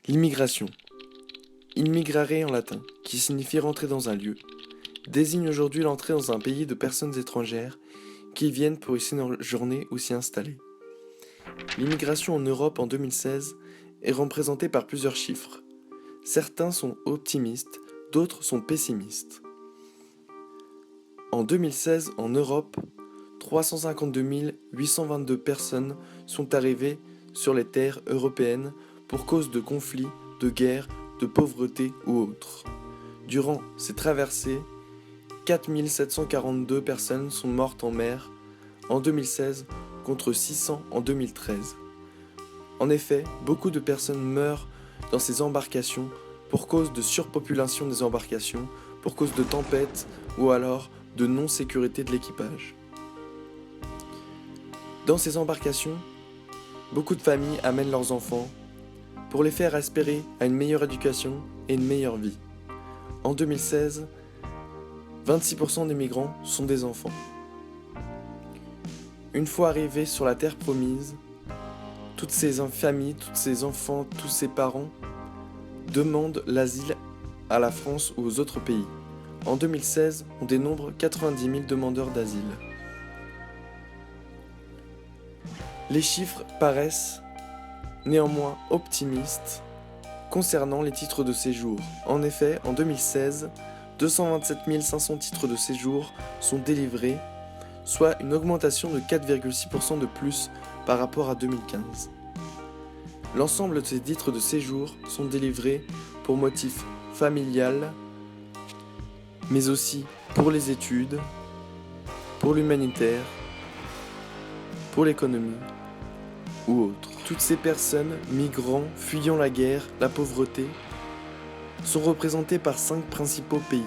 L'immigration. Immigrare en latin, qui signifie rentrer dans un lieu, désigne aujourd'hui l'entrée dans un pays de personnes étrangères qui viennent pour y séjourner ou s'y installer. L'immigration en Europe en 2016 est représentée par plusieurs chiffres. Certains sont optimistes, d'autres sont pessimistes. En 2016, en Europe, 352 822 personnes sont arrivées sur les terres européennes pour cause de conflits, de guerres, de pauvreté ou autres. Durant ces traversées, 4 742 personnes sont mortes en mer en 2016 contre 600 en 2013. En effet, beaucoup de personnes meurent dans ces embarcations pour cause de surpopulation des embarcations, pour cause de tempêtes ou alors de non-sécurité de l'équipage. Dans ces embarcations, beaucoup de familles amènent leurs enfants pour les faire aspirer à une meilleure éducation et une meilleure vie. En 2016, 26% des migrants sont des enfants. Une fois arrivés sur la terre promise, toutes ces familles, tous ces enfants, tous ces parents demandent l'asile à la France ou aux autres pays. En 2016, on dénombre 90 000 demandeurs d'asile. Les chiffres paraissent néanmoins optimistes concernant les titres de séjour. En effet, en 2016, 227 500 titres de séjour sont délivrés, soit une augmentation de 4,6% de plus par rapport à 2015. L'ensemble de ces titres de séjour sont délivrés pour motif familial, mais aussi pour les études, pour l'humanitaire, pour l'économie ou autre. Toutes ces personnes, migrants, fuyant la guerre, la pauvreté, sont représentées par 5 principaux pays.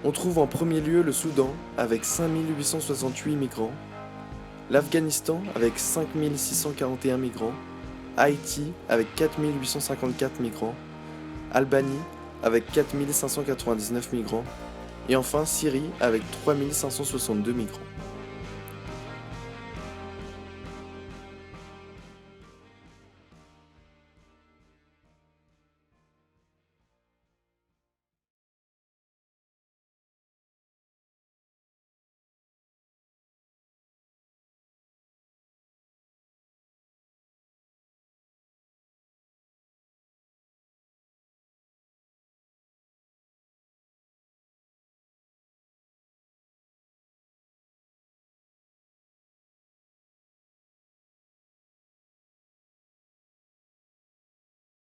On trouve en premier lieu le Soudan avec 5 868 migrants, l'Afghanistan avec 5 641 migrants, Haïti avec 4 854 migrants, Albanie avec 4 599 migrants, et enfin Syrie avec 3 562 migrants.